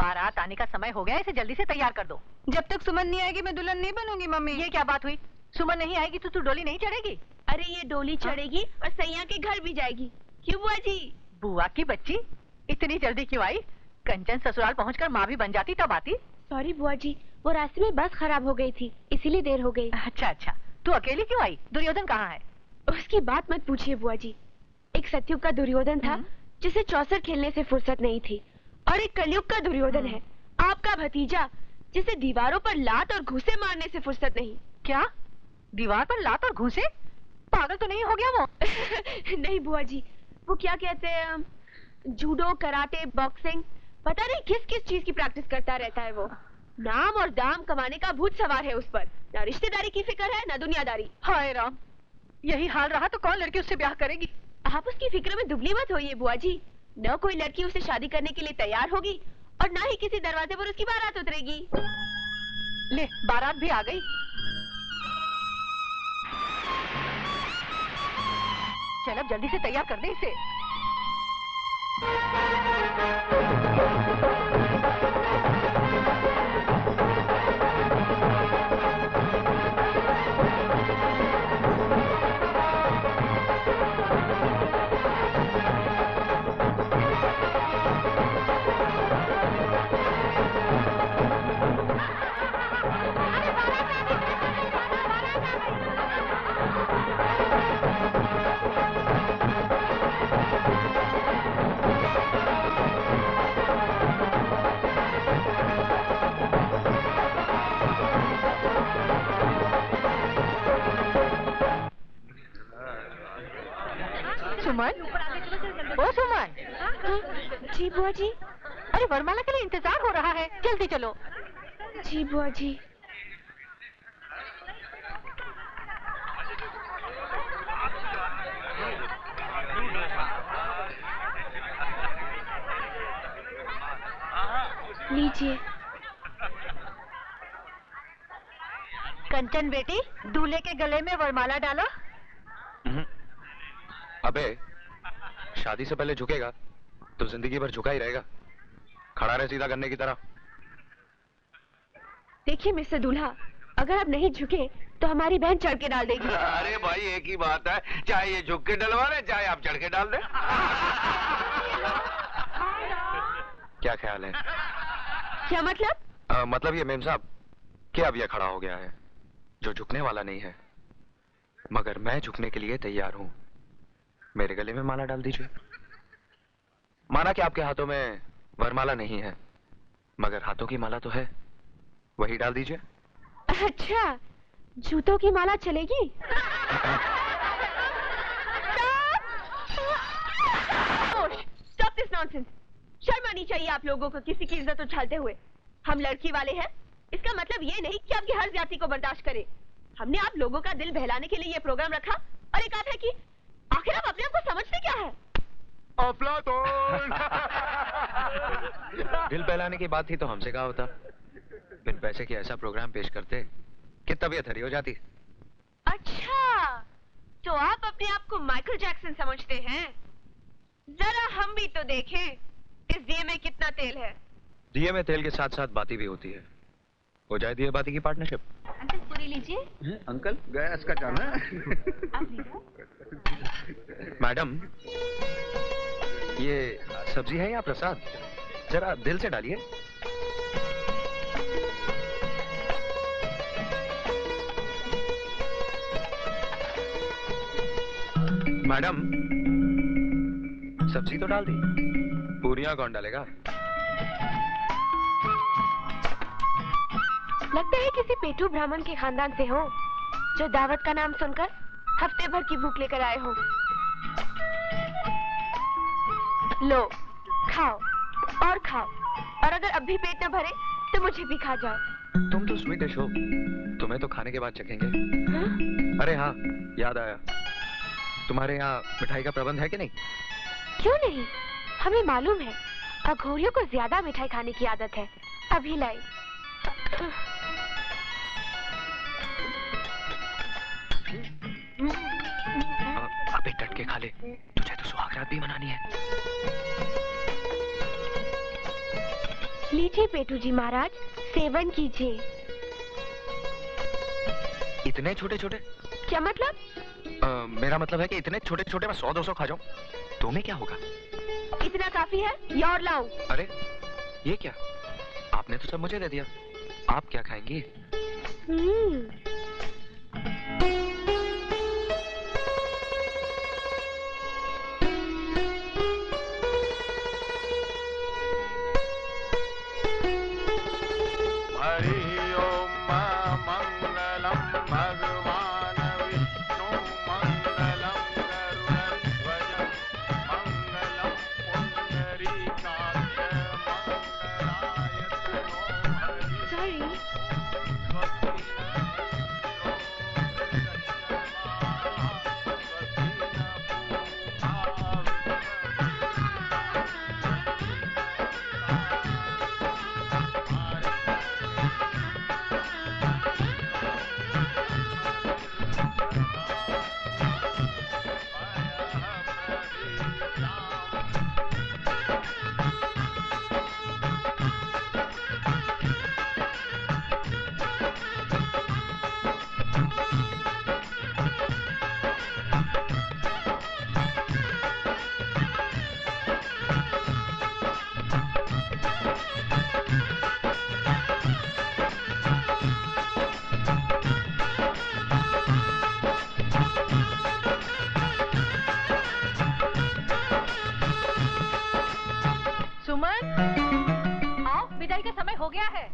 बारात आने का समय हो गया, इसे जल्दी से तैयार कर दो। जब तक सुमन नहीं आएगी मैं दुल्हन नहीं बनूंगी मम्मी। ये क्या बात हुई? सुमन नहीं आएगी तो तू डोली नहीं चढ़ेगी? अरे ये डोली चढ़ेगी और सैया के घर भी जाएगी। क्यों बुआ जी? बुआ की बच्ची इतनी जल्दी क्यों आई? कंचन ससुराल पहुंचकर माँ भी बन जाती तब आती। सॉरी बुआ जी, वो रास्ते में बस खराब हो गई थी, इसीलिए देर हो गई। अच्छा अच्छा, तू अकेली क्यों आई? दुर्योधन कहाँ है? उसकी बात मत पूछिए बुआ जी। एक सतयुग का दुर्योधन था जिसे चौसर खेलने से फुर्सत नहीं थी, और एक कलयुग का दुर्योधन है आपका भतीजा जिसे दीवारों पर लात और घूंसे मारने से फुर्सत नहीं। क्या? दीवार पर लात और घूंसे? पागल तो नहीं हो गया वो? नहीं बुआ जी, वो क्या कहते हैं, जूडो, कराटे, बॉक्सिंग, पता नहीं किस किस चीज की प्रैक्टिस करता रहता है वो। नाम और दाम कमाने का भूत सवार है उस पर। ना रिश्तेदारी की फिक्र है, ना दुनियादारी। हाय राम, यही हाल रहा तो कौन लड़की उससे ब्याह करेगी? आप उसकी फिक्र में दुबली मत होइए बुआ जी। न कोई लड़की उसे शादी करने के लिए तैयार होगी और ना ही किसी दरवाजे पर उसकी बारात उतरेगी। ले, बारात भी आ गई। चल अब जल्दी से तैयार कर दे इसे। सुमन, ओ सुमन। जी बुआ जी। अरे वरमाला के लिए इंतजार हो रहा है, जल्दी चलो। जी बुआ जी। लीजिए। कंचन बेटी, दूल्हे के गले में वरमाला डालो। अबे, शादी से पहले झुकेगा तो जिंदगी भर झुका ही रहेगा। खड़ा रहे सीधा गन्ने की तरह। देखिए मिस्टर दूल्हा, अगर आप नहीं झुके तो हमारी बहन चढ़ के डाल देगी। अरे भाई एक ही बात है, चाहे ये झुक के डलवा रहे चाहे आप चढ़ के डाल दे। क्या ख्याल है? क्या मतलब? मतलब ये मेम साहब कि अब यह खड़ा हो गया है जो झुकने वाला नहीं है, मगर मैं झुकने के लिए तैयार हूँ। मेरे गले में माला डाल दीजिए। माना कि आपके हाथों में वरमाला नहीं है, मगर हाथों की माला तो है, वही डाल दीजिए। अच्छा, जूतों की माला चलेगी? Stop this nonsense! शर्म आनी चाहिए आप लोगों को किसी की इज्जत उछालते हुए। हम लड़की वाले हैं, इसका मतलब ये नहीं कि आपकी हर जाति को बर्दाश्त करें। हमने आप लोगों का दिल बहलाने के लिए ये प्रोग्राम रखा और एक बात है कि आखिर आप अपने आप को समझते क्या है? अफलातून। दिल बहलाने की बात थी तो हमसे कहा होता। बिन पैसे के ऐसा प्रोग्राम पेश करते कि तबीयत हरी हो जाती। अच्छा, तो आप अपने आप को माइकल जैक्सन समझते हैं? जरा हम भी तो देखें इस दिए में कितना तेल है। दिए में तेल के साथ साथ बाती भी होती है। हो जाए दिए बाती की पार्टनरशिप। अंकल पूरी लीजिए। अंकल गैस का जाना है। मैडम, ये सब्जी है या प्रसाद? जरा दिल से डालिए। मैडम, सब्जी तो डाल दी, पूरियां कौन डालेगा? लगता है किसी पेटू ब्राह्मण के खानदान से हो, जो दावत का नाम सुनकर हफ्ते भर की भूख लेकर आए हो। लो, खाओ और खाओ, और अगर अब भी पेट न भरे तो मुझे भी खा जाओ। तुम तो स्वीटिश हो, तुम्हें तो खाने के बाद चखेंगे। हाँ? अरे हाँ, याद आया, तुम्हारे यहाँ मिठाई का प्रबंध है कि नहीं? क्यों नहीं, हमें मालूम है अघोरियों को ज्यादा मिठाई खाने की आदत है। अभी लाई। अबे डट के खा ले, तुझे तो सुहाग रात भी मनानी है। लीजिए पेटू जी महाराज, सेवन कीजिए। इतने छोटे छोटे? क्या मतलब? मेरा मतलब है कि इतने छोटे छोटे मैं 100-200 खा जाऊं, तुम्हें क्या होगा? इतना काफी है या और लाऊं? अरे ये क्या, आपने तो सब मुझे दे दिया, आप क्या खाएंगी? हो गया है।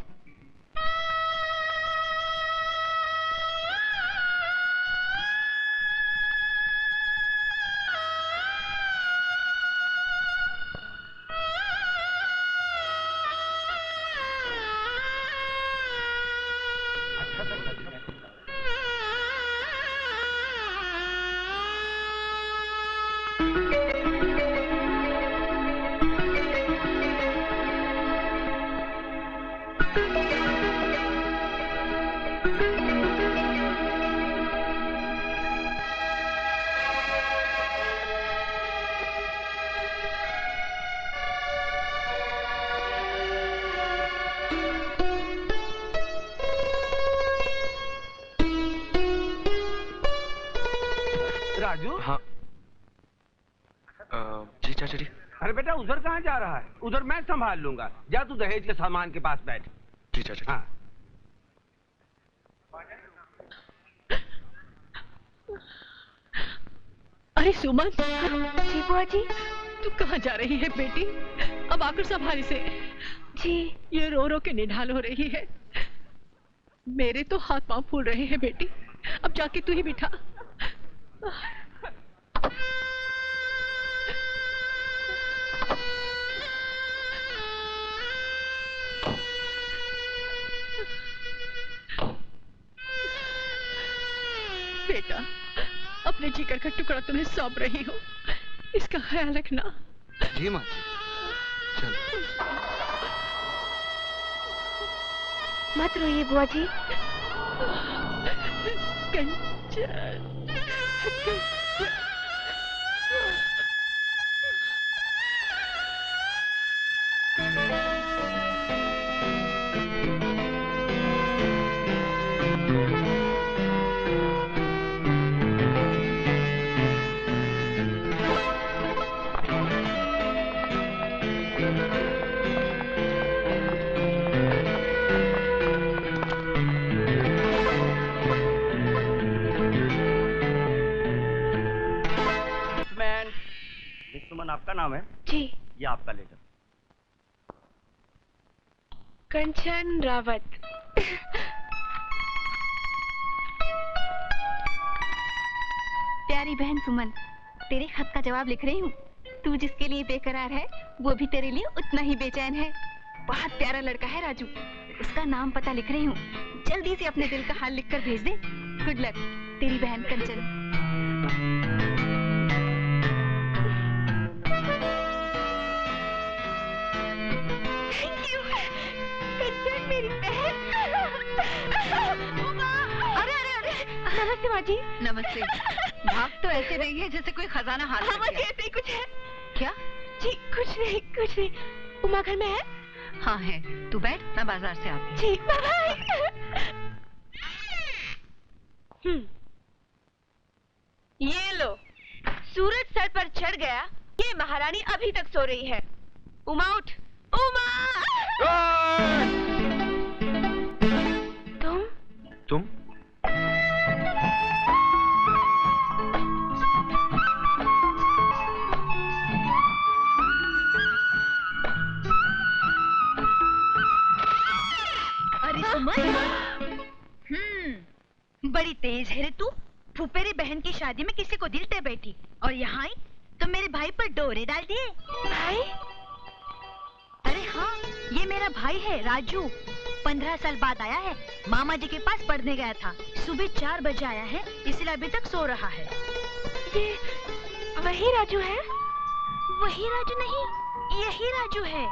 राजू। हाँ जी चाचा जी। अरे बेटा उधर कहाँ जा रहा है? उधर मैं संभाल लूंगा, जा तू दहेज के सामान के पास बैठ। जी चाचा जी। हाँ। अरे सुमन। जी बुआ जी। तू कहाँ जा रही है बेटी? अब आकर संभाल इसे। जी। ये रो रो के निढाल हो रही है, मेरे तो हाथ पांव फूल रहे हैं बेटी। अब जाके तू ही बिठा। बेटा अपने जिगर का टुकड़ा तुम्हें सौंप रही हूँ, इसका ख्याल रखना। जी माँ। चल। मत रोइए बुआ जी। कंचन। सुमन आपका नाम है? जी। ये आपका लेटर। कंचन रावत। प्यारी बहन सुमन, तेरे खत का जवाब लिख रही हूँ। तू जिसके लिए बेकरार है वो भी तेरे लिए उतना ही बेचैन है। बहुत प्यारा लड़का है राजू, उसका नाम पता लिख रही हूँ। जल्दी से अपने दिल का हाल लिखकर भेज दे। गुड लक, तेरी बहन कंचन। नमस्ते माँ जी। नमस्ते। भाग तो ऐसे रही है जैसे कोई खजाना हाथ में हाँ ऐसे ही कुछ है। क्या? जी कुछ नहीं कुछ नहीं। उमा घर में है? हाँ है, तू बैठ, मैं बाजार से आती हूँ। ठीक, बाय। ये लो, सूरज सर पर चढ़ गया, ये महारानी अभी तक सो रही है। उमा उठ, उमा! तुम? अरे सुमन, बड़ी तेज है रे तू। फुफेरी बहन की शादी में किसी को दिल दे बैठी और यहाँ आई तो मेरे भाई पर डोरे डाल दिए। भाई? अरे हाँ, ये मेरा भाई है राजू। 15 साल बाद आया है, मामा जी के पास पढ़ने गया था। सुबह 4 बजे आया है, इसलिए अभी तक सो रहा है। ये वही राजू है? वही राजू नहीं, यही राजू है।